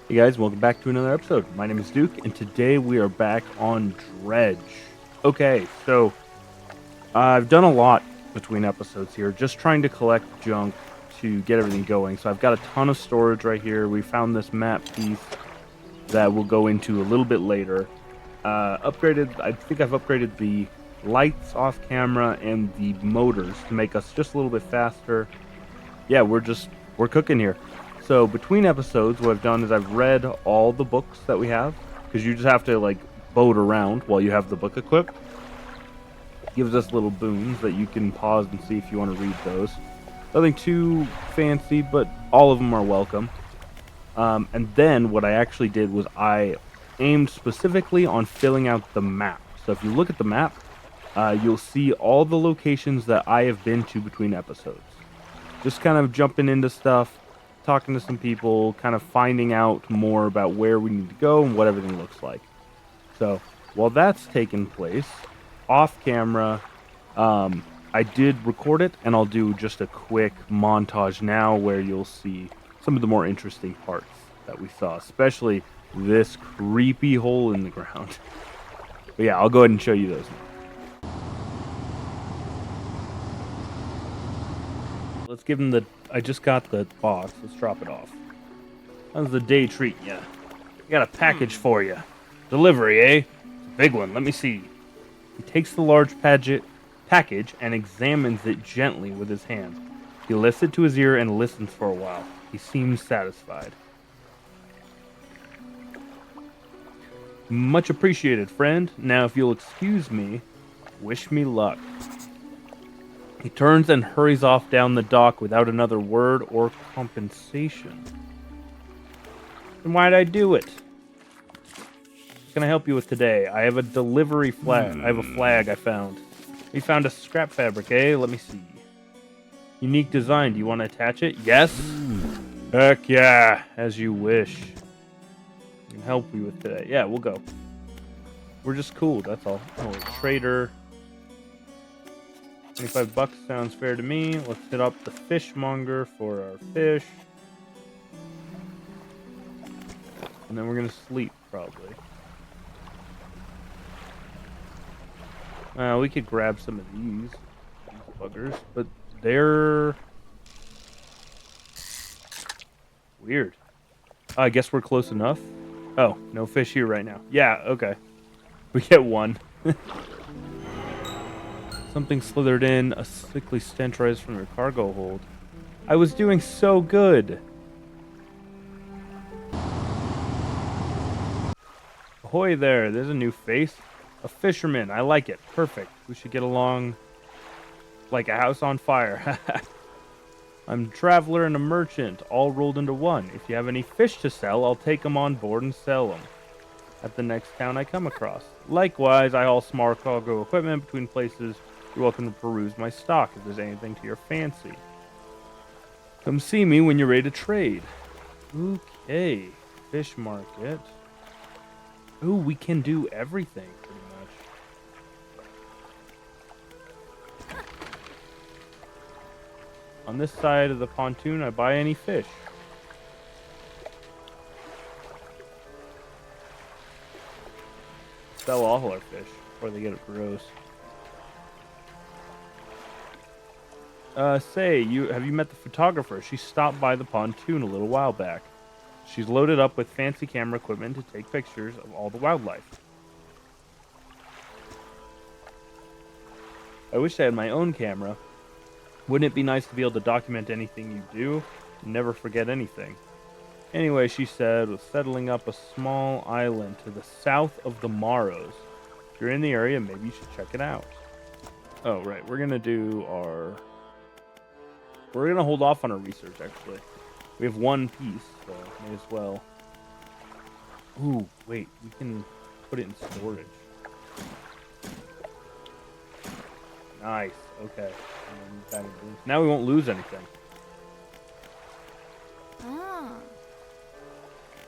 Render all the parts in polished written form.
Hey guys, welcome back to another episode. My name is Duke, and today we are back on Dredge. Okay, so I've done a lot between episodes here, just trying to collect junk to get everything going. So I've got a ton of storage right here. We found this map piece that we'll go into a little bit later. I think I've upgraded the lights off camera and the motors to make us just a little bit faster. Yeah, we're cooking here. So between episodes, what I've done is I've read all the books that we have because you just have to like boat around while you have the book equipped. Gives us little boons that you can pause and see if you want to read those. Nothing too fancy, but all of them are welcome. And then what I actually did was I aimed specifically on filling out the map. So if you look at the map, you'll see all the locations that I have been to between episodes. Just kind of jumping into stuff, talking to some people, kind of finding out more about where we need to go and what everything looks like. So while that's taking place, off camera, I did record it, and I'll do just a quick montage now where you'll see some of the more interesting parts that we saw, especially this creepy hole in the ground. But yeah, I'll go ahead and show you those now. Let's give him the. I just got the box. Let's drop it off. How's the day treating ya? I got a package for you. Delivery, eh? It's a big one. Let me see. He takes the large package and examines it gently with his hand. He lifts it to his ear and listens for a while. He seems satisfied. Much appreciated, friend. Now, if you'll excuse me, wish me luck. He turns and hurries off down the dock without another word or compensation. Then why'd I do it? What can I help you with today? I have a delivery flag. I have a flag I found. We found a scrap fabric, eh? Let me see. Unique design. Do you want to attach it? Yes? Heck yeah. As you wish. I can help you with today. Yeah, we'll go. We're just cool, that's all. Oh, trader. 25 bucks sounds fair to me. Let's hit up the fishmonger for our fish. And then we're going to sleep, probably. We could grab some of these buggers, but they're weird. I guess we're close enough. Oh, no fish here right now. Yeah, okay. We get one. Something slithered in, a sickly stench rise from your cargo hold. I was doing so good. Ahoy there, there's a new face. A fisherman, I like it. Perfect. We should get along like a house on fire. I'm a traveler and a merchant, all rolled into one. If you have any fish to sell, I'll take them on board and sell them at the next town I come across. Likewise, I haul small cargo equipment between places. You're welcome to peruse my stock if there's anything to your fancy. Come see me when you're ready to trade. Okay, fish market. Ooh, we can do everything pretty much. On this side of the pontoon, I buy any fish. Sell all our fish before they get it gross. Have you met the photographer? She stopped by the pontoon a little while back. She's loaded up with fancy camera equipment to take pictures of all the wildlife. I wish I had my own camera. Wouldn't it be nice to be able to document anything you do and never forget anything? Anyway, she said, was settling up a small island to the south of the Maros. If you're in the area, maybe you should check it out. Oh, right. We're going to hold off on our research, actually. We have one piece, so may as well. Ooh, wait. We can put it in storage. Nice. Okay. Now we won't lose anything. Ah.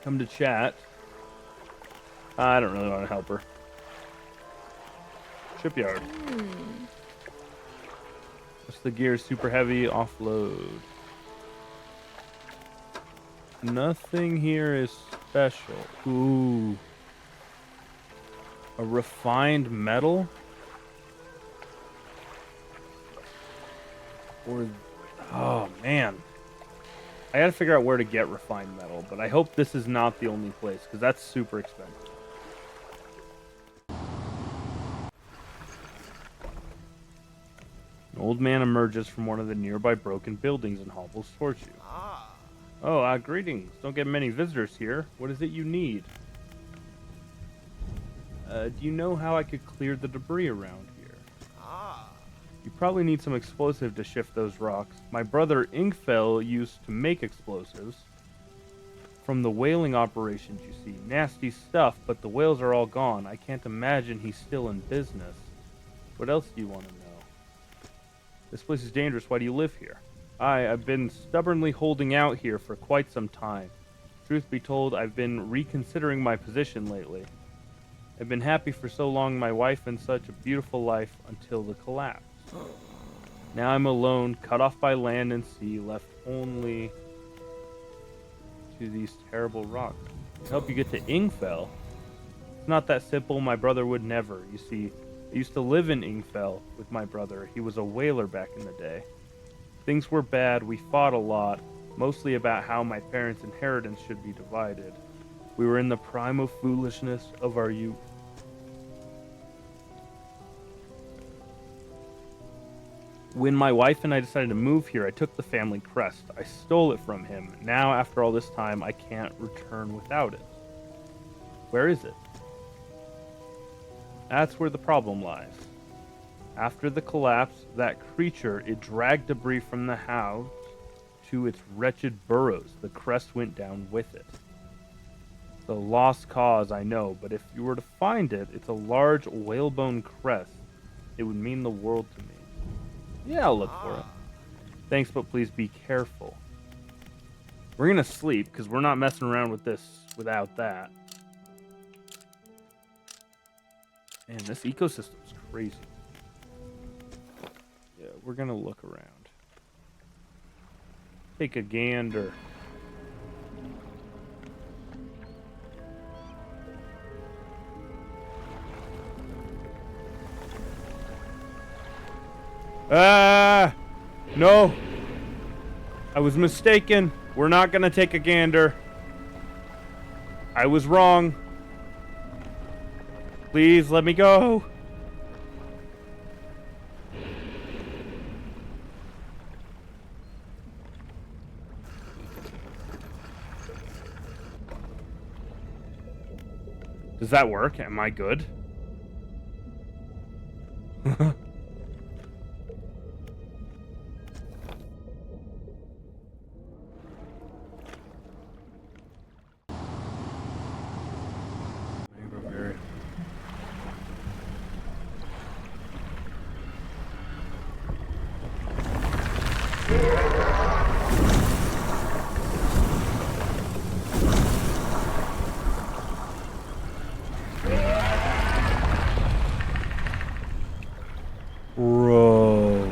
Come to chat. I don't really want to help her. Shipyard. What's the gear? Super heavy. Offload. Nothing here is special. Ooh. A refined metal? Or... Oh, man. I gotta figure out where to get refined metal, but I hope this is not the only place, because that's super expensive. An old man emerges from one of the nearby broken buildings and hobbles towards you. Oh, greetings. Don't get many visitors here. What is it you need? Do you know how I could clear the debris around here? You probably need some explosive to shift those rocks. My brother Inkfell used to make explosives from the whaling operations, you see. Nasty stuff, but the whales are all gone. I can't imagine he's still in business. What else do you want to know? This place is dangerous. Why do you live here? I've been stubbornly holding out here for quite some time. Truth be told, I've been reconsidering my position lately. I've been happy for so long, my wife and such a beautiful life, until the collapse. Now I'm alone, cut off by land and sea, left only to these terrible rocks. I hope you get to Ingfell. It's not that simple, my brother would never. You see, I used to live in Ingfell with my brother. He was a whaler back in the day. Things were bad, we fought a lot, mostly about how my parents' inheritance should be divided. We were in the prime of foolishness of our youth. When my wife and I decided to move here, I took the family crest. I stole it from him. Now, after all this time, I can't return without it. Where is it? That's where the problem lies. After the collapse, that creature, it dragged debris from the house to its wretched burrows. The crest went down with it. The lost cause, I know, but if you were to find it, it's a large whalebone crest. It would mean the world to me. Yeah, I'll look for it. Thanks, but please be careful. We're gonna sleep, because we're not messing around with this without that. Man, this ecosystem's crazy. Yeah, we're gonna look around. Take a gander. No. I was mistaken. We're not gonna take a gander. I was wrong. Please let me go. Does that work? Am I good? Bro.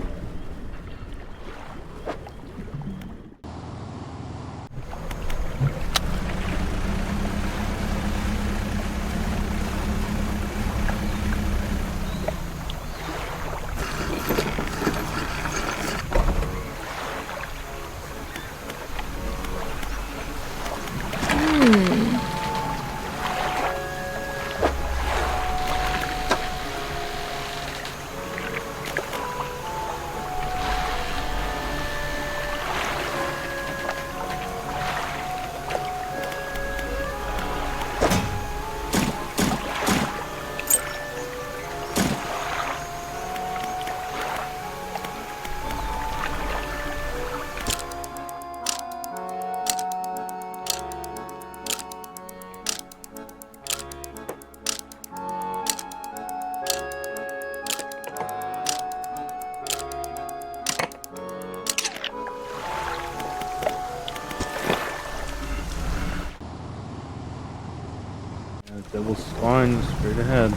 Devil's spine straight ahead.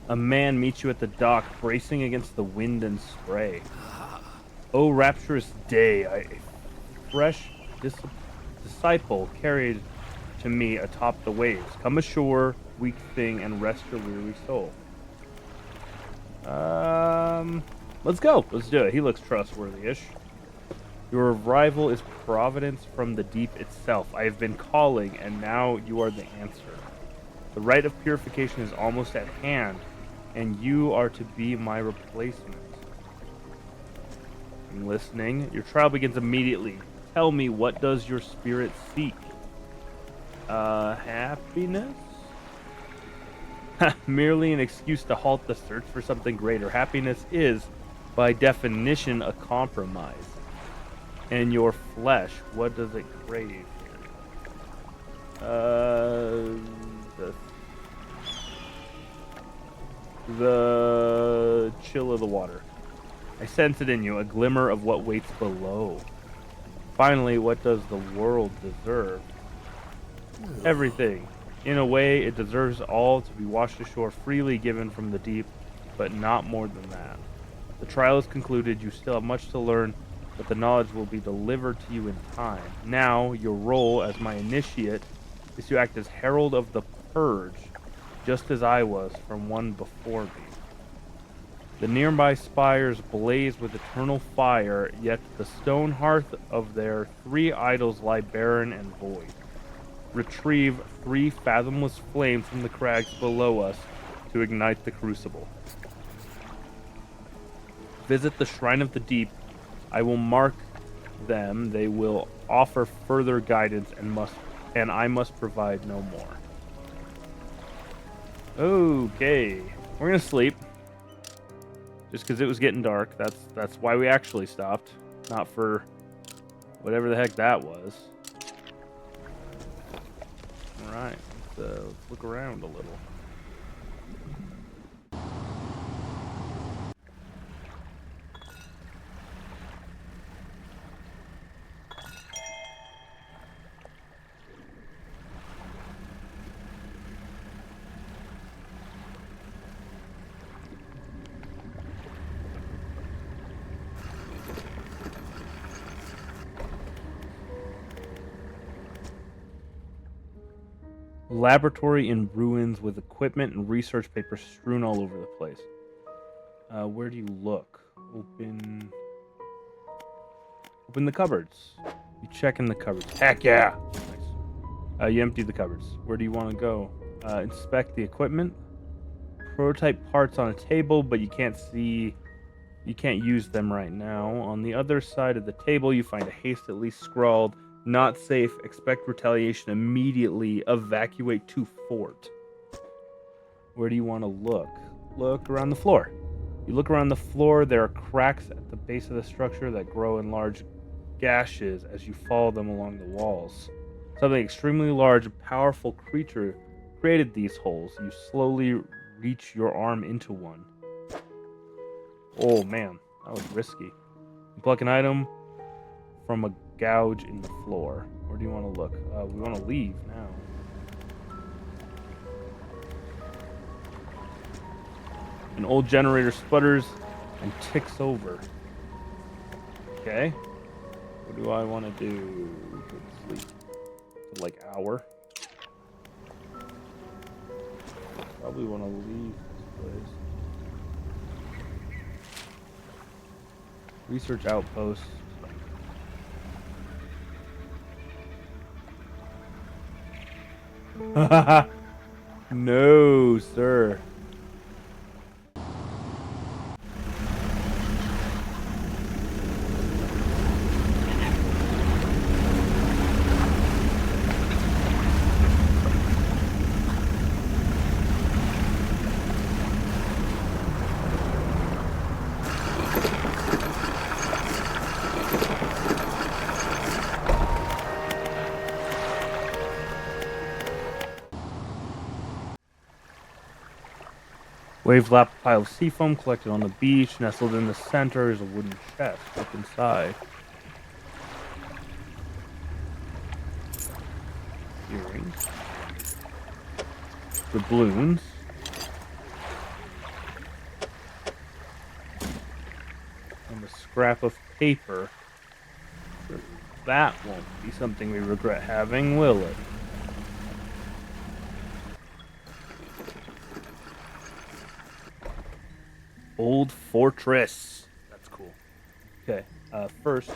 A man meets you at the dock, bracing against the wind and spray. O rapturous day, a fresh disciple carried to me atop the waves. Come ashore, weak thing, and rest your weary soul. Let's go. Let's do it. He looks trustworthy-ish. Your arrival is providence from the deep itself. I have been calling, and now you are the answer. The rite of purification is almost at hand, and you are to be my replacement. I'm listening. Your trial begins immediately. Tell me, what does your spirit seek? Happiness? Merely an excuse to halt the search for something greater. Happiness is, by definition, a compromise. And your flesh, what does it crave? The chill of the water. I sense it in you, a glimmer of what waits below. Finally, what does the world deserve? Everything. In a way, it deserves all to be washed ashore, freely given from the deep, but not more than that. The trial is concluded, you still have much to learn, but the knowledge will be delivered to you in time. Now, your role as my initiate is to act as herald of the purge, just as I was from one before me. The nearby spires blaze with eternal fire, yet the stone hearth of their 3 idols lie barren and void. Retrieve 3 fathomless flames from the crags below us to ignite the crucible. Visit the Shrine of the Deep. I will mark them. They will offer further guidance, and I must provide no more. Okay, we're gonna sleep. Just because it was getting dark. That's why we actually stopped, not for whatever the heck that was. All right, let's look around a little. Laboratory in ruins with equipment and research papers strewn all over the place. Where do you look? Open the cupboards. You check in the cupboards. Heck yeah! Nice. You empty the cupboards. Where do you want to go? Inspect the equipment. Prototype parts on a table, but you can't use them right now. On the other side of the table, you find a hastily scrawled, "Not safe. Expect retaliation immediately. Evacuate to fort." Where do you want to look? Look around the floor. You look around the floor. There are cracks at the base of the structure that grow in large gashes as you follow them along the walls. Something extremely large, a powerful creature created these holes. You slowly reach your arm into one. Oh man, that was risky. You pluck an item from a gouge in the floor. Where do you want to look? We want to leave now. An old generator sputters and ticks over. Okay. What do I want to do? Go to sleep. For like hour. Probably want to leave this place. Research outpost. No, sir. Waves lap a pile of seafoam collected on the beach. Nestled in the center is a wooden chest. Look inside. Earrings. Doubloons. scrap of paper. That won't be something we regret having, will it? Old fortress. That's cool. Okay, first,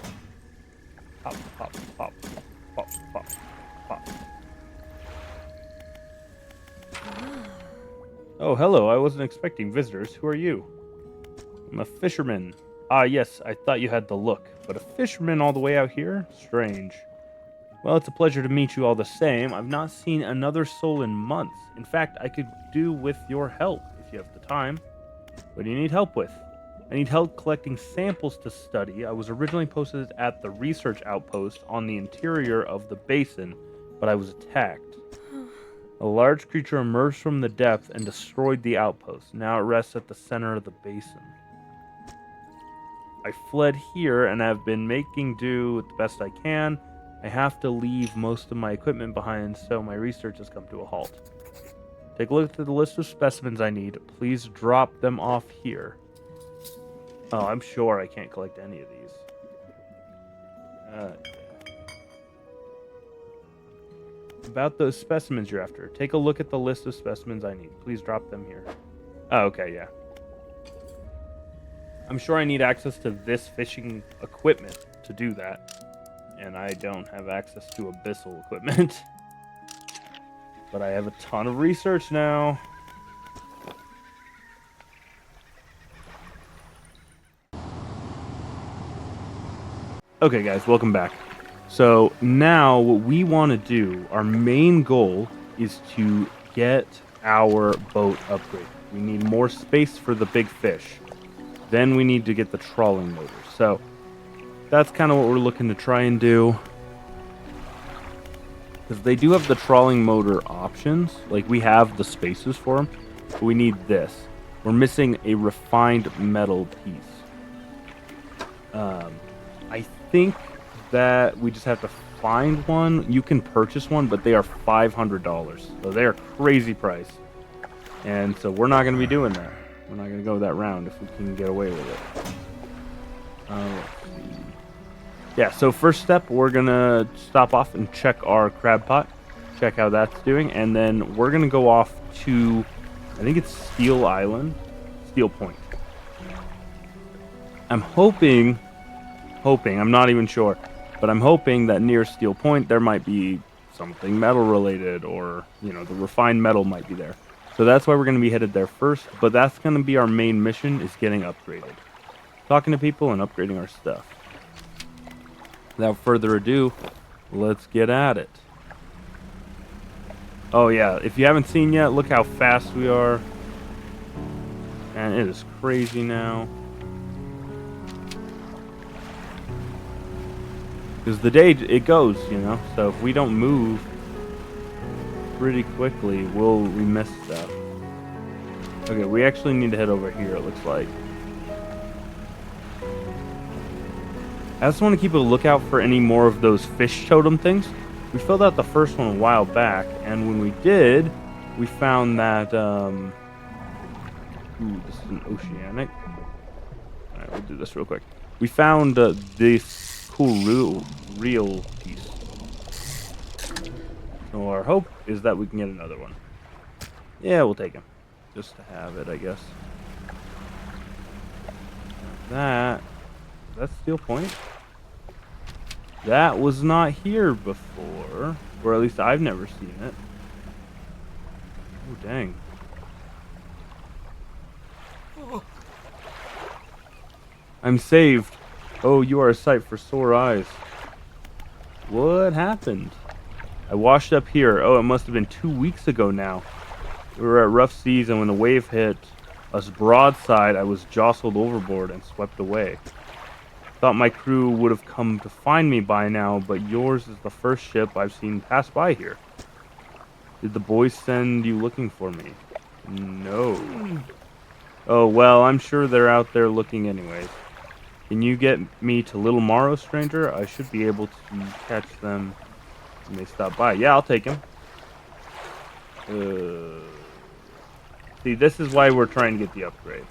pop, pop, pop, pop, pop, pop. Oh, hello. I wasn't expecting visitors. Who are you? I'm a fisherman. Ah, yes, I thought you had the look. But a fisherman all the way out here? Strange. Well, it's a pleasure to meet you all the same. I've not seen another soul in months. In fact, I could do with your help if you have the time. What do you need help with? I need help collecting samples to study. I was originally posted at the research outpost on the interior of the basin, but I was attacked. A large creature emerged from the depth and destroyed the outpost. Now it rests at the center of the basin. I fled here and have been making do with the best I can. I have to leave most of my equipment behind, so my research has come to a halt. Take a look at the list of specimens I need. Please drop them off here. Oh, I'm sure I can't collect any of these. About those specimens you're after. Take a look at the list of specimens I need. Please drop them here. Oh, okay, yeah. I'm sure I need access to this fishing equipment to do that. And I don't have access to abyssal equipment. But I have a ton of research now. Okay, guys, welcome back. So now what we want to do, our main goal is to get our boat upgraded. We need more space for the big fish. Then we need to get the trawling motor. So that's kind of what we're looking to try and do. Because they do have the trawling motor options. Like, we have the spaces for them. But we need this. We're missing a refined metal piece. I think that we just have to find one. You can purchase one, but they are $500. So they are crazy price. And so we're not going to be doing that. We're not going to go that round if we can get away with it. Let's see. Yeah, so first step, we're going to stop off and check our crab pot. Check how that's doing. And then we're going to go off to, I think it's Steel Island. Steel Point. I'm hoping, I'm not even sure, but I'm hoping that near Steel Point there might be something metal related, or, you know, the refined metal might be there. So that's why we're going to be headed there first, but that's going to be our main mission, is getting upgraded. Talking to people and upgrading our stuff. Without further ado, let's get at it. Oh yeah, if you haven't seen yet, look how fast we are. And it is crazy now. Because the day, it goes, you know? So if we don't move pretty quickly, we miss stuff. Okay, we actually need to head over here, it looks like. I just want to keep a lookout for any more of those fish totem things. We filled out the first one a while back, and when we did, we found that, ooh, this is an oceanic. Alright, we'll do this real quick. We found this cool reel piece. So our hope is that we can get another one. Yeah, we'll take him. Just to have it, I guess. That's Steel Point. That was not here before. Or at least I've never seen it. Oh, dang. I'm saved. Oh, you are a sight for sore eyes. What happened? I washed up here. Oh, it must have been 2 weeks ago now. We were at rough seas, and when the wave hit us broadside, I was jostled overboard and swept away. Thought my crew would have come to find me by now, but yours is the first ship I've seen pass by here. Did the boys send you looking for me? No. Oh, well, I'm sure they're out there looking anyways. Can you get me to Little Morrow, stranger? I should be able to catch them when they stop by. Yeah, I'll take him. See, this is why we're trying to get the upgrade.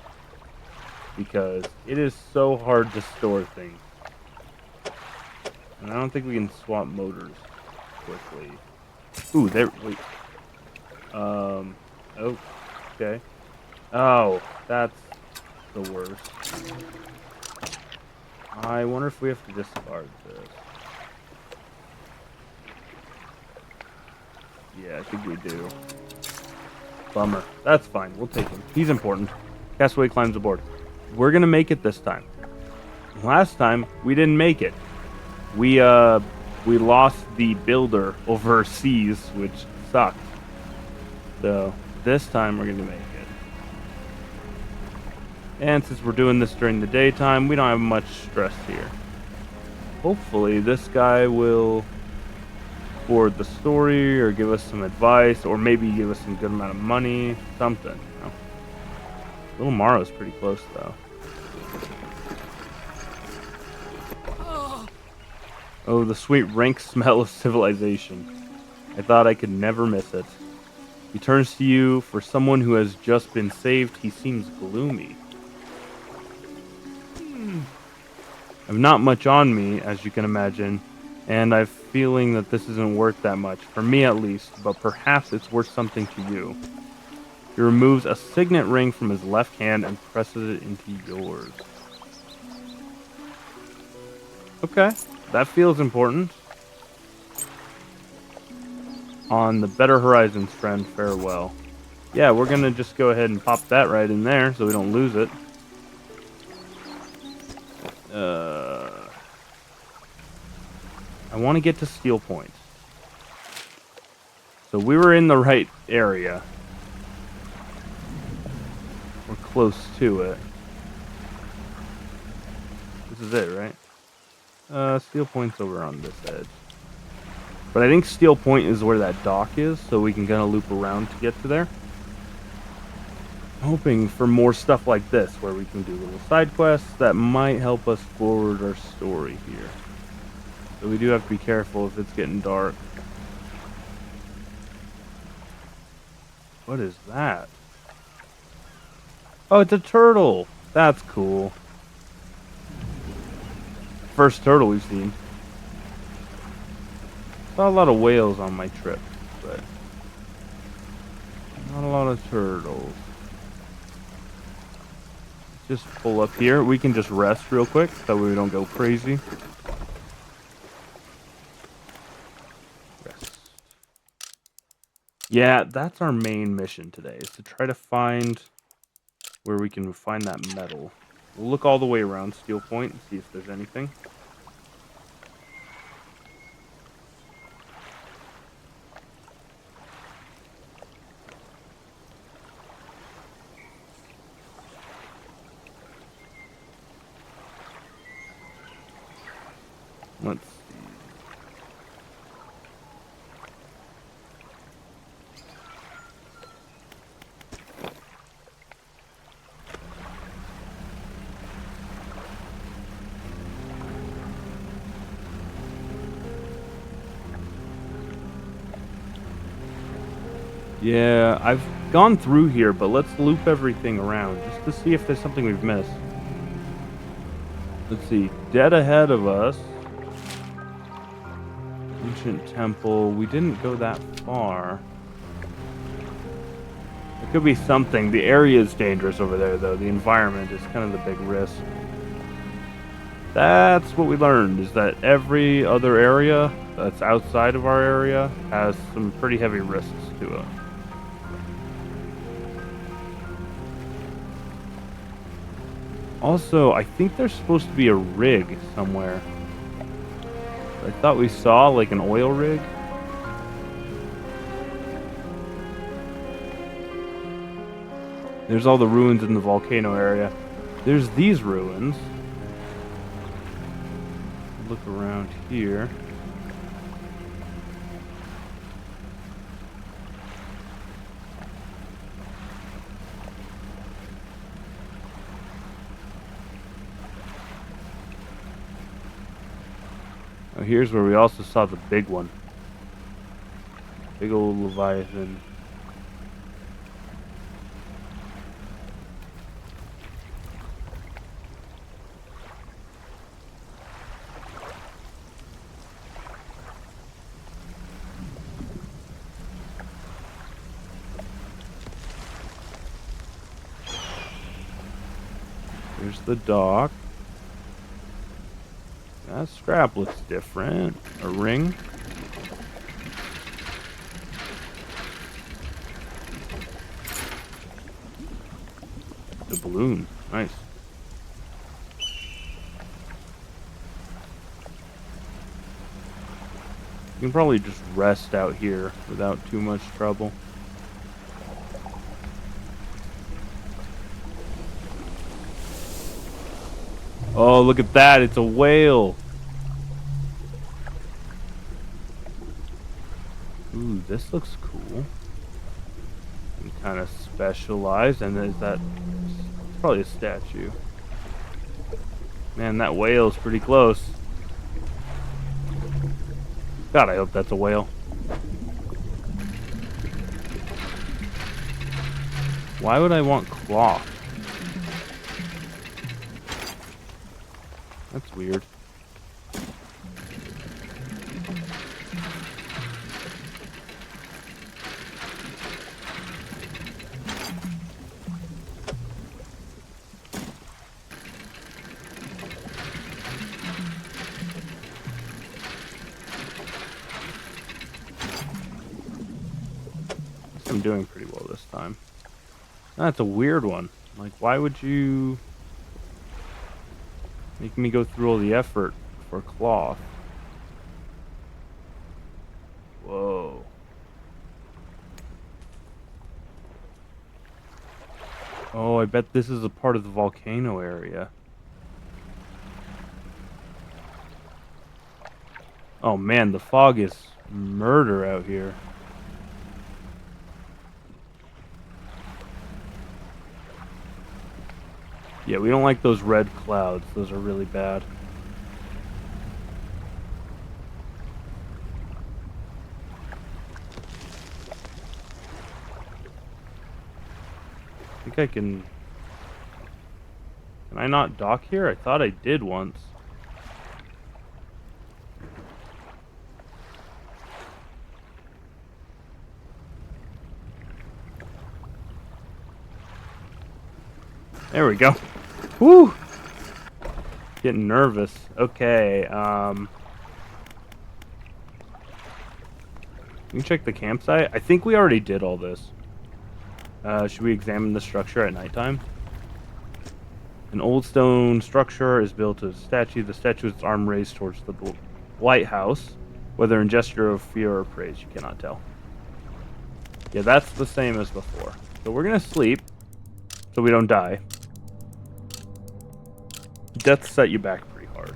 because it is so hard to store things. And I don't think we can swap motors quickly. Ooh, there. Wait. Okay. Oh, that's the worst. I wonder if we have to discard this. Yeah, I think we do. Bummer. That's fine. We'll take him. He's important. Castaway climbs aboard. We're gonna make it this time. Last time we didn't make it. We lost the builder overseas, which sucked. So this time we're gonna make it. And since we're doing this during the daytime, we don't have much stress here. Hopefully this guy will forward the story or give us some advice or maybe give us some good amount of money, something, you know. Little Morrow's pretty close though. Oh, the sweet rank smell of civilization. I thought I could never miss it. He turns to you. For someone who has just been saved, he seems gloomy. I've not much on me, as you can imagine, and I'm feeling that this isn't worth that much, for me at least, but perhaps it's worth something to you. He removes a signet ring from his left hand and presses it into yours. Okay, that feels important. On the better horizons, friend, farewell. Yeah, we're gonna just go ahead and pop that right in there so we don't lose it. I want to get to Steel Point. So we were in the right area. We're close to it. This is it, right? Steel Point's over on this edge. But I think Steel Point is where that dock is, so we can kind of loop around to get to there. Hoping for more stuff like this, where we can do little side quests that might help us forward our story here. So we do have to be careful if it's getting dark. What is that? Oh, it's a turtle! That's cool. First turtle we've seen. Saw a lot of whales on my trip, but not a lot of turtles. Just pull up here. We can just rest real quick so we don't go crazy. Rest. Yeah, that's our main mission today, is to try to find where we can find that metal. We'll look all the way around Steel Point and see if there's anything. Let's see. Yeah, I've gone through here, but let's loop everything around just to see if there's something we've missed. Let's see. Dead ahead of us. Ancient temple. We didn't go that far. It could be something. The area is dangerous over there, though. The environment is kind of the big risk. That's what we learned, is that every other area that's outside of our area has some pretty heavy risks to it. Also, I think there's supposed to be a rig somewhere. I thought we saw, like, an oil rig. There's all the ruins in the volcano area. There's these ruins. Look around here. Oh, here's where we also saw the big one. Big old Leviathan. Here's the dock. That strap looks different. A ring. The balloon. Nice. You can probably just rest out here without too much trouble. Oh, look at that. It's a whale. Ooh, this looks cool. And kind of specialized. And is that... It's probably a statue. Man, that whale's pretty close. God, I hope that's a whale. Why would I want cloth? That's weird. I'm doing pretty well this time. That's a weird one. Like, why would you make me go through all the effort for cloth? Whoa. Oh, I bet this is a part of the volcano area. Oh man, the fog is murder out here. Yeah, we don't like those red clouds. Those are really bad. I think I can... Can I not dock here? I thought I did once. There we go. Woo! Getting nervous. Okay, you can check the campsite. I think we already did all this. Should we examine the structure at nighttime? An old stone structure is built as a statue. The statue with its arm raised towards the lighthouse. Whether in gesture of fear or praise, you cannot tell. Yeah, that's the same as before. So we're gonna sleep, so we don't die. Death set you back pretty hard.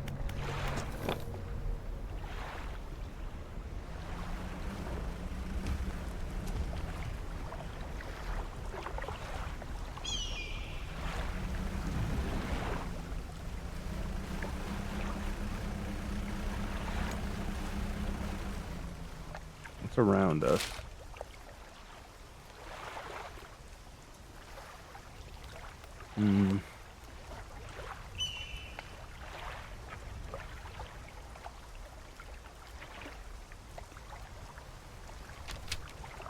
What's around us? Hmm.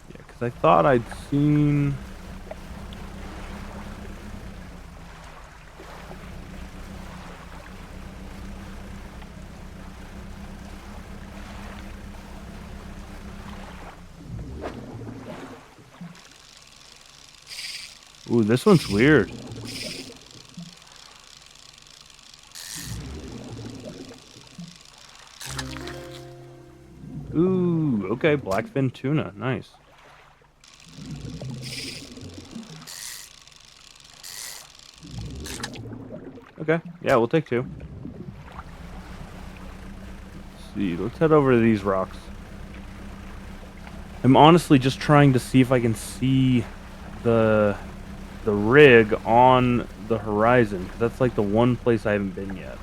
Yeah, because I thought I'd seen... Ooh, this one's weird. Ooh, okay, blackfin tuna, nice. Okay, yeah, we'll take two. Let's see, let's head over to these rocks. I'm honestly just trying to see if I can see the rig on the horizon, because that's like the one place I haven't been yet.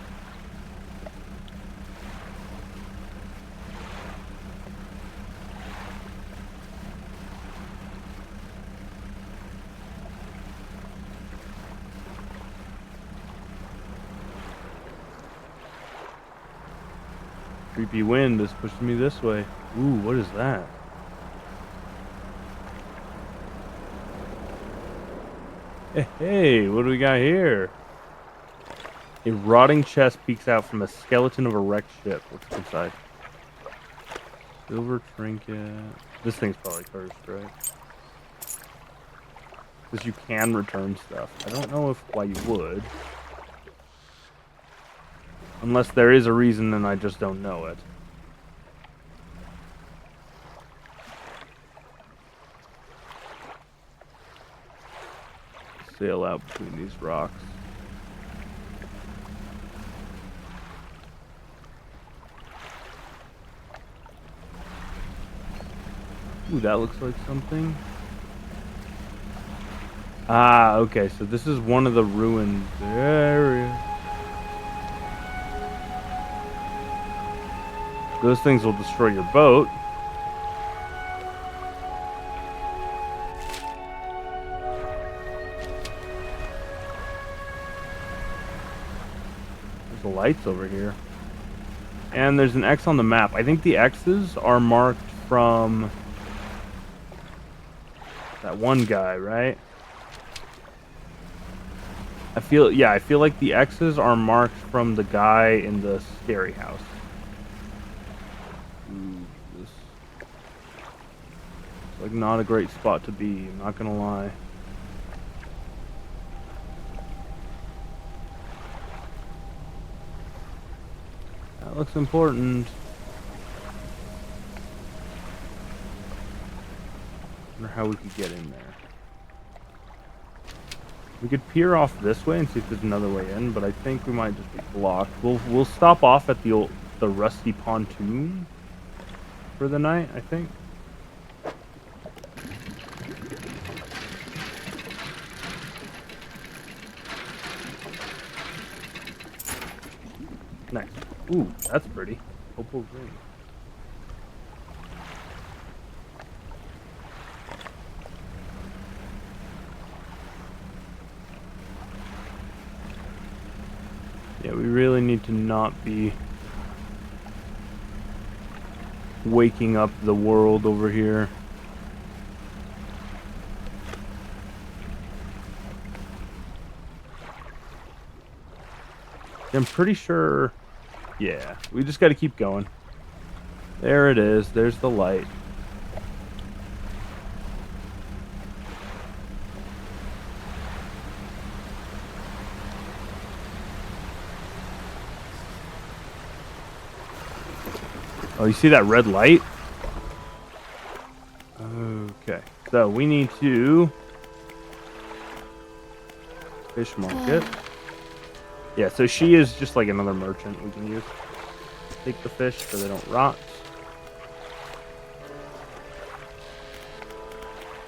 Creepy wind is pushing me this way. Ooh, what is that? Hey, what do we got here? A rotting chest peeks out from a skeleton of a wrecked ship. What's inside? Silver trinket. This thing's probably cursed, right? Because you can return stuff. I don't know why you would. Unless there is a reason and I just don't know it. Sail out between these rocks. Ooh, that looks like something. Ah, okay, so this is one of the ruined areas. Those things will destroy your boat. There's the lights over here. And there's an X on the map. I think the X's are marked from that one guy, right? I feel like the X's are marked from the guy in the scary house. Ooh, this is like not a great spot to be, I'm not gonna lie. That looks important. I wonder how we could get in there. We could peer off this way and see if there's another way in, but I think we might just be blocked. We'll stop off at the rusty pontoon for the night, I think. Nice. Ooh, that's pretty. Opal ring. Yeah, we really need to not be waking up the world over here. I'm pretty sure... Yeah, we just got to keep going. There it is. There's the light. Oh, you see that red light? Okay. So we need to... fish market. Yeah, so she is just like another merchant we can use. Take the fish so they don't rot.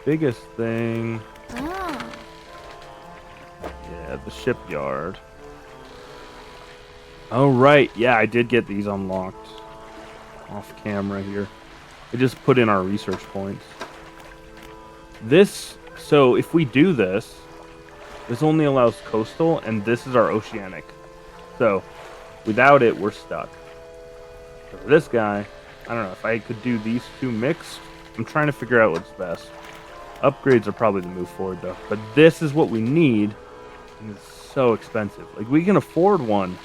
Biggest thing... Yeah, the shipyard. Oh, right. Yeah, I did get these unlocked. Off camera here. I just put in our research points. This... So, if we do this... This only allows coastal, and this is our oceanic. So, without it, we're stuck. So for this guy, I don't know, if I could do these two mixed, I'm trying to figure out what's best. Upgrades are probably the move forward, though. But this is what we need, and it's so expensive. Like, we can afford one,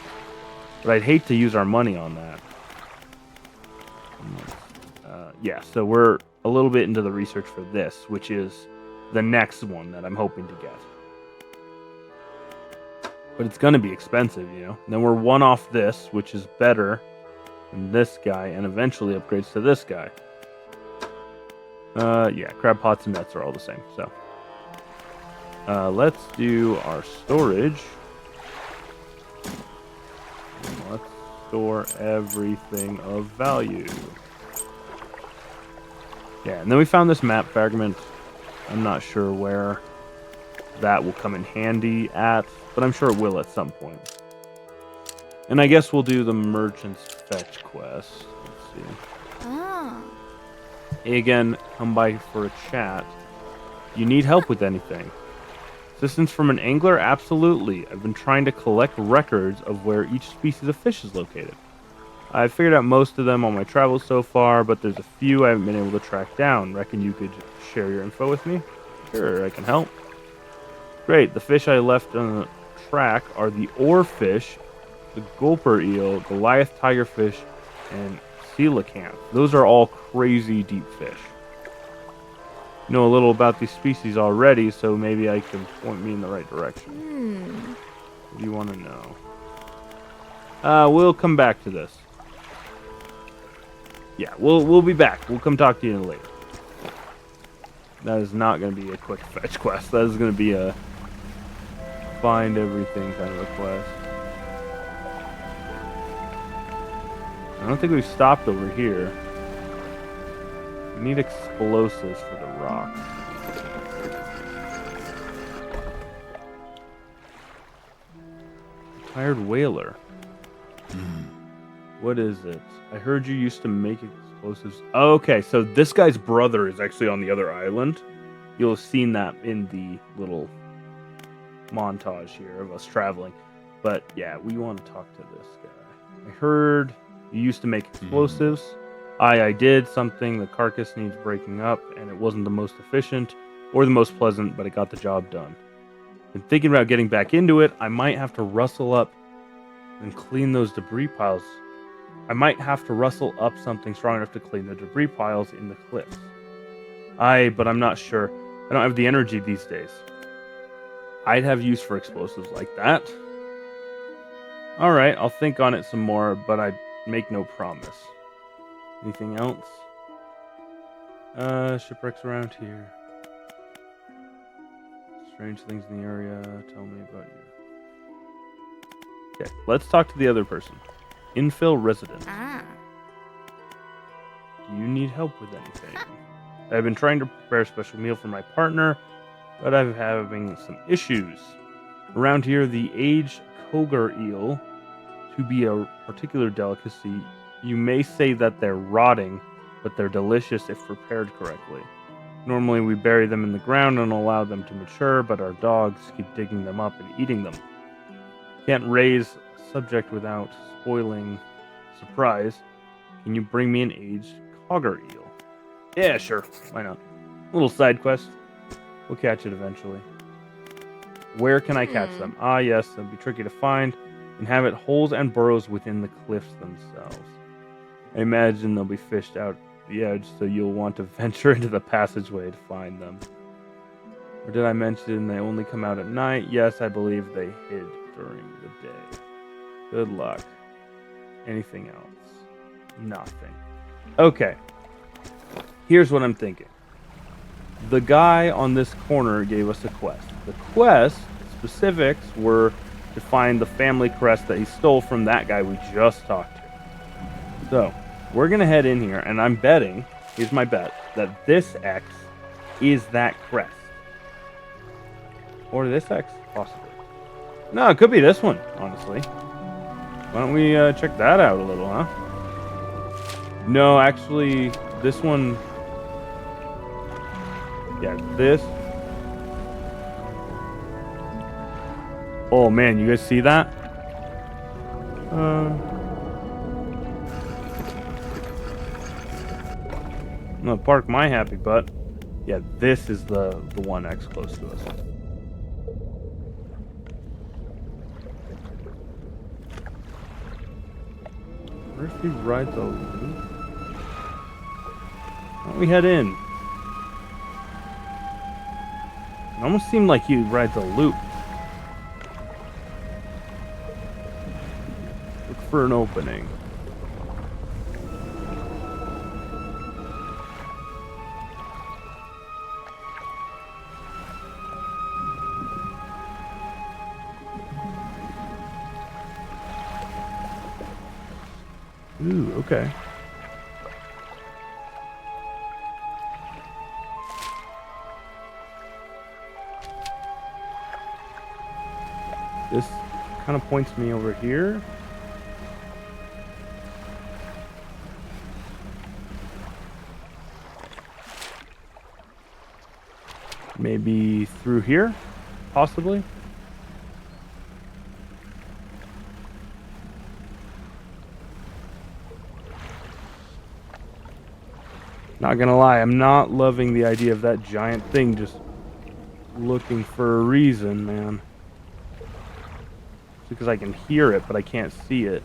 but I'd hate to use our money on that. Yeah, so we're a little bit into the research for this, which is the next one that I'm hoping to get. But it's going to be expensive, you know. And then we're one off this, which is better than this guy, and eventually upgrades to this guy. Yeah, crab pots and nets are all the same, so. Let's do our storage. Let's store everything of value. Yeah, and then we found this map fragment. I'm not sure where that will come in handy at, but I'm sure it will at some point. And I guess we'll do the merchant's fetch quest. Let's see. Hey again, come by for a chat. You need help with anything? Assistance from an angler? Absolutely. I've been trying to collect records of where each species of fish is located. I've figured out most of them on my travels so far, but there's a few I haven't been able to track down. Reckon you could share your info with me? Sure, I can help. Great, the fish I left on the track are the oarfish, the gulper eel, Goliath tigerfish, and coelacanth. Those are all crazy deep fish. Know a little about these species already, so maybe I can point me in the right direction. What do you want to know? We'll come back to this. Yeah, we'll be back. We'll come talk to you later. That is not going to be a quick fetch quest. That is going to be a find everything kind of a quest. I don't think we've stopped over here. We need explosives for the rocks. Retired whaler. What is it? I heard you used to make explosives. Oh, okay, so this guy's brother is actually on the other island. You'll have seen that in the little montage here of us traveling. But yeah, we want to talk to this guy. I heard you used to make explosives. I did something. The carcass needs breaking up, and it wasn't the most efficient or the most pleasant, but it got the job done. Been thinking about getting back into it. I might have to rustle up and clean those debris piles. I might have to rustle up something strong enough to clean the debris piles in the cliffs. But I'm not sure. I don't have the energy these days. I'd have use for explosives like that. Alright, I'll think on it some more, but I make no promise. Anything else? Shipwrecks around here. Strange things in the area. Tell me about you. Okay, let's talk to the other person. Infill resident. Do you need help with anything? I've been trying to prepare a special meal for my partner, but I'm having some issues. Around here, the aged cougar eel, to be a particular delicacy, you may say that they're rotting, but they're delicious if prepared correctly. Normally we bury them in the ground and allow them to mature, but our dogs keep digging them up and eating them. Can't raise a subject without spoiling surprise. Can you bring me an aged cougar eel? Yeah, sure. Why not? A little side quest. We'll catch it eventually. Where can I catch them? Ah, yes, they'll be tricky to find. Inhabit holes and burrows within the cliffs themselves. I imagine they'll be fished out the edge, so you'll want to venture into the passageway to find them. Or did I mention they only come out at night? Yes, I believe they hid during the day. Good luck. Anything else? Nothing. Okay. Here's what I'm thinking. The guy on this corner gave us a quest. The quest specifics were to find the family crest that he stole from that guy we just talked to. So, we're going to head in here, and I'm betting, here's my bet, that this X is that crest. Or this X, possibly. No, it could be this one, honestly. Why don't we check that out a little, huh? No, actually, this one... Yeah, this... Oh, man, you guys see that? I'm gonna park my happy butt. Yeah, this is the one X close to us. Where if he rides a loop? Why don't we head in? It almost seemed like he rides a loop. Look for an opening. Ooh, okay. This kind of points me over here. Maybe through here, possibly. Not gonna lie, I'm not loving the idea of that giant thing just looking for a reason, man. because I can hear it, but I can't see it.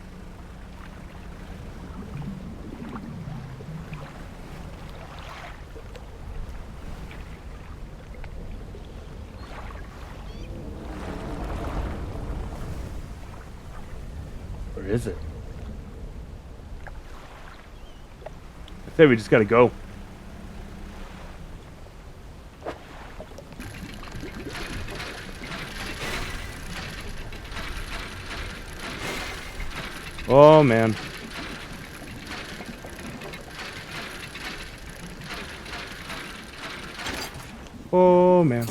Where is it? I say we just gotta go. Oh, man. Oh, man.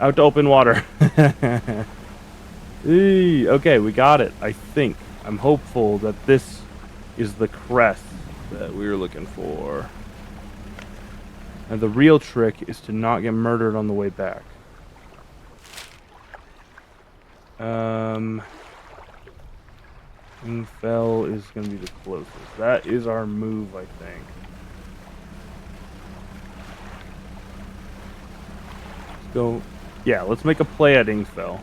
Out to open water. Okay, we got it, I think. I'm hopeful that this is the crest that we were looking for. And the real trick is to not get murdered on the way back. Fell is going to be the closest. That is our move, I think. Let's go. Yeah, let's make a play at Ingfell.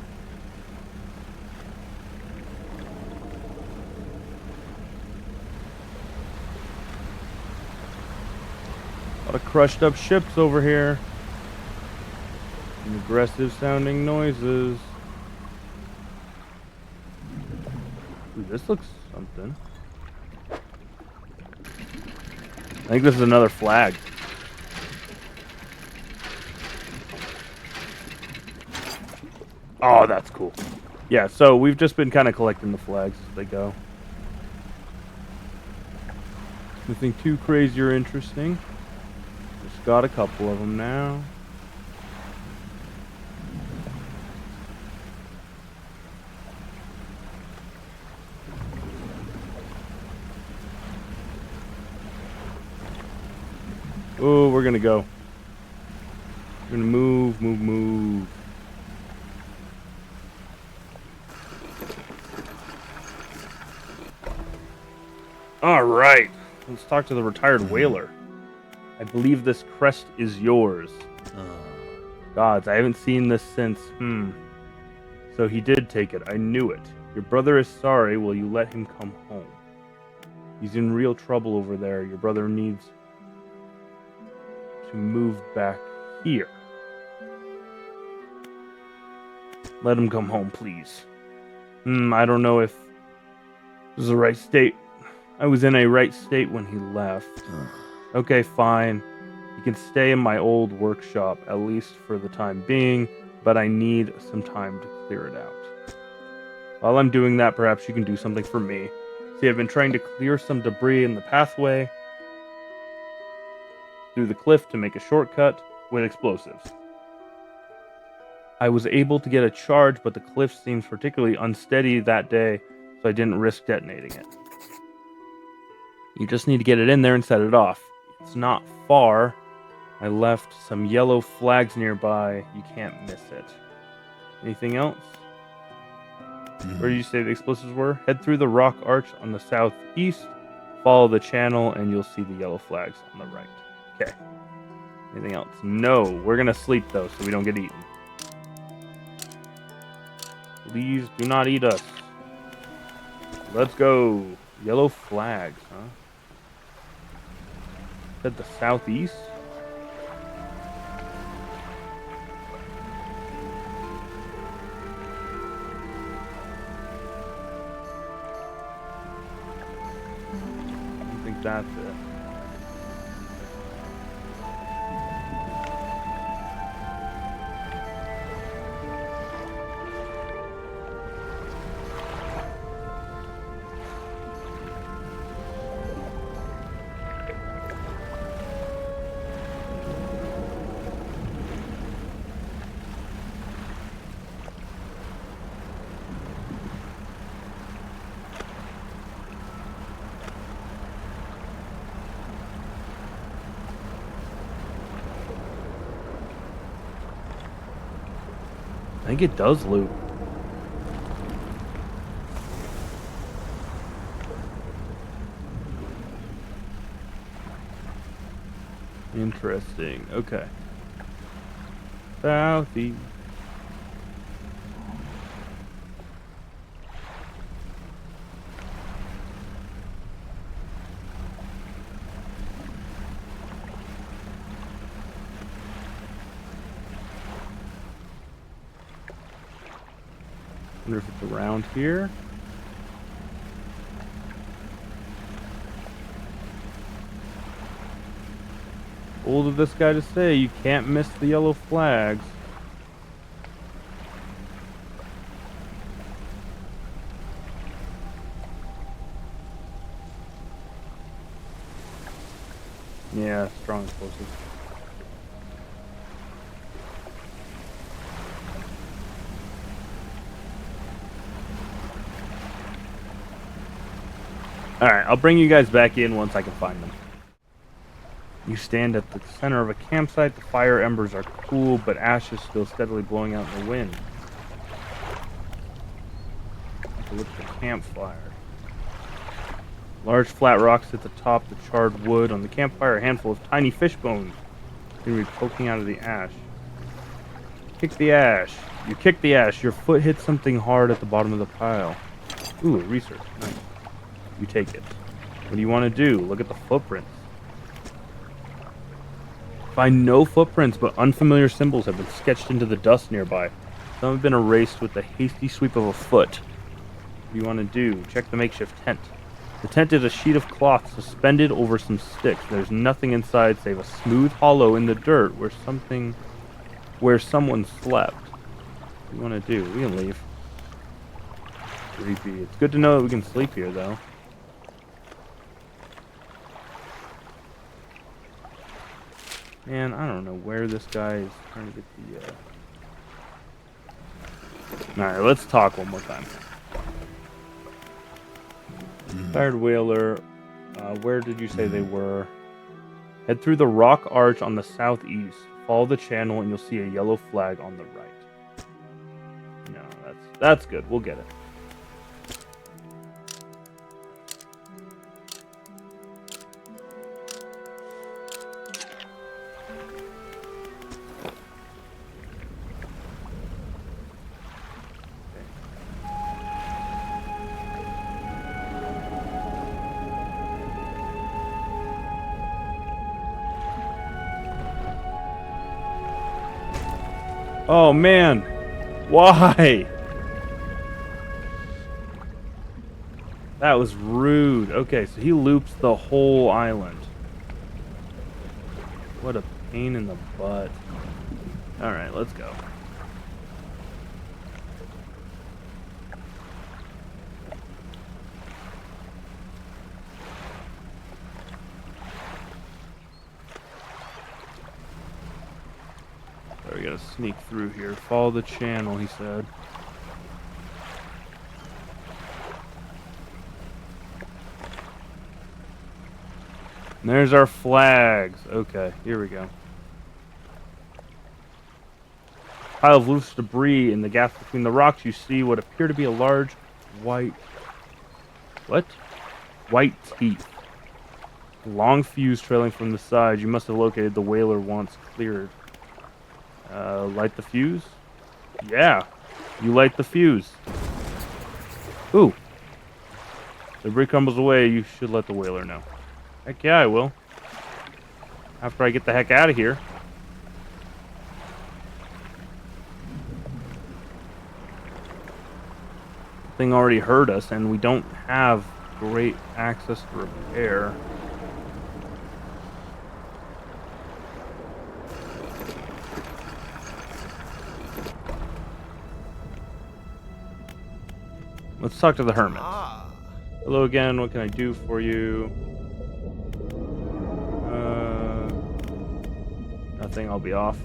A lot of crushed up ships over here. And aggressive sounding noises. Ooh, this looks something. I think this is another flag. Oh, that's cool. Yeah, so we've just been kind of collecting the flags as they go. Nothing too crazy or interesting. Just got a couple of them now. Oh, we're gonna go. We're gonna move. All right, let's talk to the retired whaler. I believe this crest is yours. Gods, I haven't seen this since. So he did take it. I knew it. Your brother is sorry. Will you let him come home? He's in real trouble over there. Your brother needs to move back here. Let him come home, please. I don't know if this is the right state. I was in a right state when he left. Okay, fine. He can stay in my old workshop, at least for the time being, but I need some time to clear it out. While I'm doing that, perhaps you can do something for me. See, I've been trying to clear some debris in the pathway through the cliff to make a shortcut with explosives. I was able to get a charge, but the cliff seems particularly unsteady that day, so I didn't risk detonating it. You just need to get it in there and set it off. It's not far. I left some yellow flags nearby. You can't miss it. Anything else? Where did you say the explosives were? Head through the rock arch on the southeast. Follow the channel and you'll see the yellow flags on the right. Okay. Anything else? No. We're going to sleep though so we don't get eaten. Please do not eat us. Let's go. Yellow flags, huh? Head the southeast? I don't think that's it. I think it does loot. Interesting. Okay. Southeast. Wonder if it's around here. Old of this guy to say, you can't miss the yellow flags. Yeah, strong explosives. Alright, I'll bring you guys back in once I can find them. You stand at the center of a campsite. The fire embers are cool, but ashes still steadily blowing out in the wind. Look at the campfire. Large flat rocks at the top, the charred wood. On the campfire, a handful of tiny fish bones seem to be poking out of the ash. Kick the ash. You kick the ash. Your foot hits something hard at the bottom of the pile. Ooh, research. Nice. You take it. What do you want to do? Look at the footprints. Find no footprints, but unfamiliar symbols have been sketched into the dust nearby. Some have been erased with the hasty sweep of a foot. What do you want to do? Check the makeshift tent. The tent is a sheet of cloth suspended over some sticks. There's nothing inside save a smooth hollow in the dirt where someone slept. What do you want to do? We can leave. Creepy. It's good to know that we can sleep here, though. Man, I don't know where this guy is trying to get the, Alright, let's talk one more time. Tired whaler. Where did you say they were? Head through the rock arch on the southeast. Follow the channel and you'll see a yellow flag on the right. No, that's good. We'll get it. Oh man, why? That was rude. Okay, so he loops the whole island. What a pain in the butt. Alright, let's go. We gotta sneak through here. Follow the channel, he said. And there's our flags. Okay, here we go. Pile of loose debris in the gaps between the rocks. You see what appear to be a large white... What? White teeth. A long fuse trailing from the side. You must have located the whaler once cleared. Light the fuse? Yeah, you light the fuse. Ooh. Debris crumbles away, you should let the whaler know. Heck yeah, I will. After I get the heck out of here. The thing already hurt us, and we don't have great access to repair. Let's talk to the hermit. Hello again, what can I do for you? Nothing, I'll be off.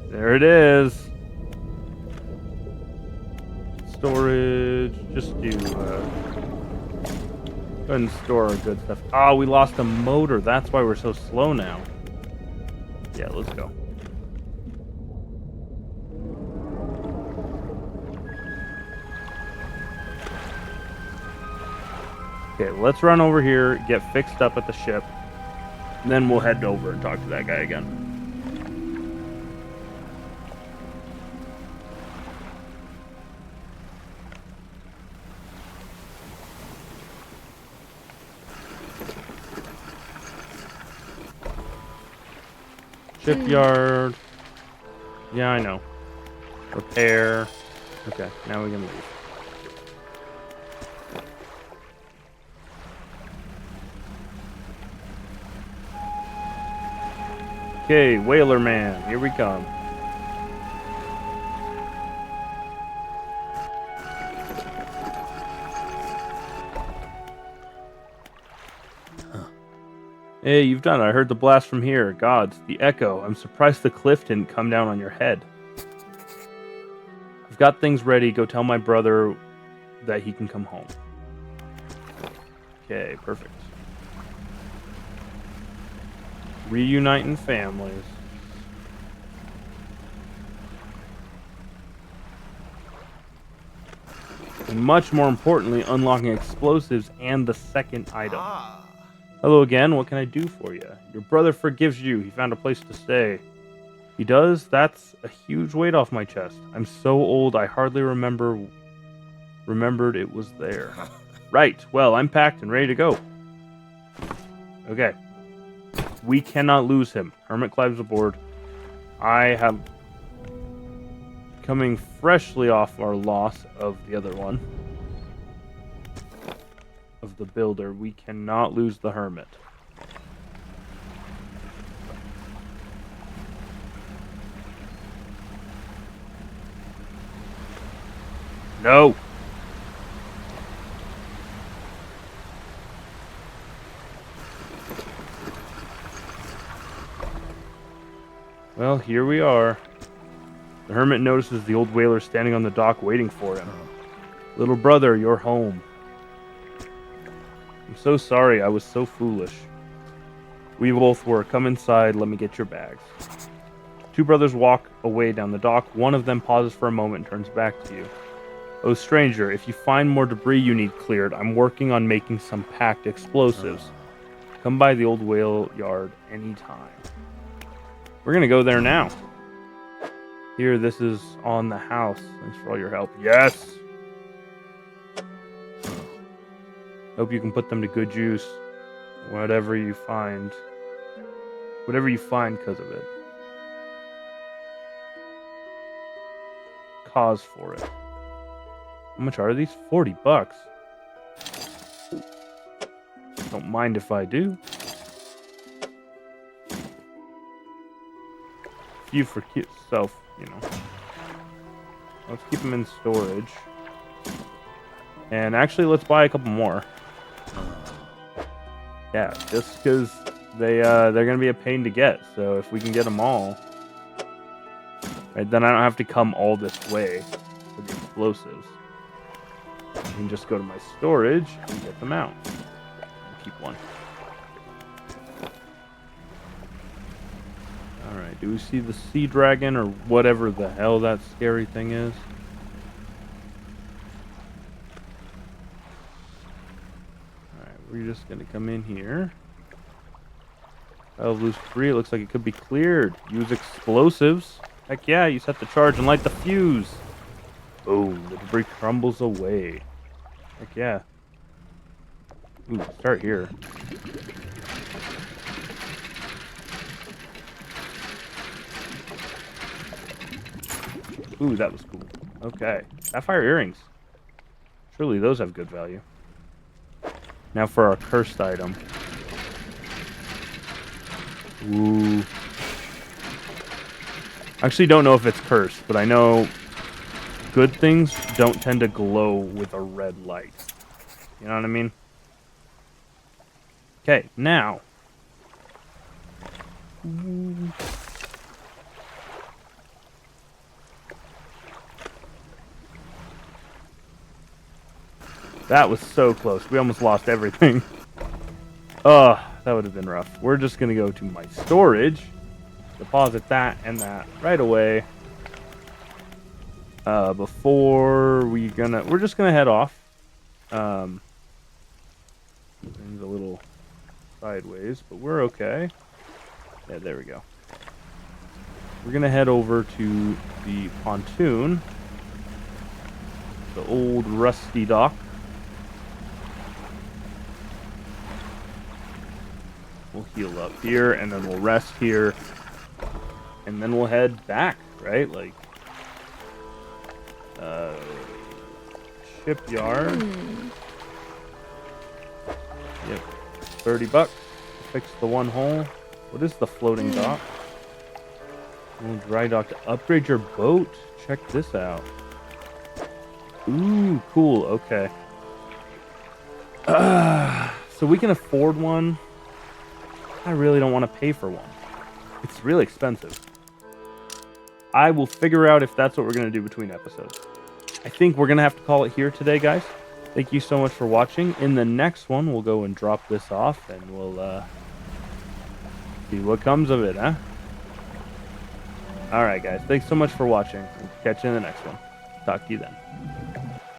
There it is. Storage, just do, go ahead and store our good stuff. Oh, we lost a motor, that's why we're so slow now. Yeah, let's go. Okay, let's run over here, get fixed up at the ship, and then we'll head over and talk to that guy again. Shipyard. Yeah, I know. Repair. Okay, now we can leave. Okay, Whaler Man, here we come. Hey, you've done it. I heard the blast from here. Gods, the echo. I'm surprised the cliff didn't come down on your head. I've got things ready. Go tell my brother that he can come home. Okay, perfect. Reuniting families. And much more importantly, unlocking explosives and the second item. Hello again, what can I do for you? Your brother forgives you. He found a place to stay. He does? That's a huge weight off my chest. I'm so old I hardly remembered it was there. Right, well, I'm packed and ready to go. Okay. We cannot lose him. Hermit climbs aboard. I have coming freshly off our loss of the other one. Of the builder. We cannot lose the hermit. No! Well, here we are. The hermit notices the old whaler standing on the dock waiting for him. Little brother, you're home. I'm so sorry, I was so foolish. We both were. Come inside, let me get your bags. Two brothers walk away down the dock. One of them pauses for a moment and turns back to you. Oh, stranger, if you find more debris you need cleared, I'm working on making some packed explosives. Come by the old whale yard anytime. We're gonna go there now. Here, this is on the house. Thanks for all your help. Yes! Hope you can put them to good use. Whatever you find because of it. Cause for it. How much are these? $40. Don't mind if I do. Few for self, you know. Let's keep them in storage. And actually, let's buy a couple more. Yeah, just because they're gonna be a pain to get. So if we can get them all, right, then I don't have to come all this way for the explosives. I can just go to my storage and get them out. I'll keep one. All right, do we see the sea dragon or whatever the hell that scary thing is? We're just going to come in here. Loose debris. It looks like it could be cleared. Use explosives. Heck yeah, you set the charge and light the fuse. Boom, the debris crumbles away. Heck yeah. Ooh, start here. Ooh, that was cool. Okay. Sapphire earrings. Surely those have good value. Now for our cursed item. Ooh. I actually don't know if it's cursed, but I know good things don't tend to glow with a red light. You know what I mean? Okay, now. That was so close. We almost lost everything. Ugh, that would have been rough. We're just going to go to my storage. Deposit that and that right away. We're just going to head off. Things a little sideways, but we're okay. Yeah, there we go. We're going to head over to the pontoon. The old rusty dock. We'll heal up here, and then we'll rest here, and then we'll head back, right? Like, Uh, Shipyard. Yep. $30 to fix the one hole. What is the floating dock? Dry dock to upgrade your boat. Check this out. Ooh, cool. Okay. So we can afford one. I really don't want to pay for one. It's really expensive. I will figure out if that's what we're going to do between episodes. I think we're going to have to call it here today, guys. Thank you so much for watching. In the next one, we'll go and drop this off, and we'll see what comes of it, huh? All right, guys. Thanks so much for watching. We'll catch you in the next one. Talk to you then.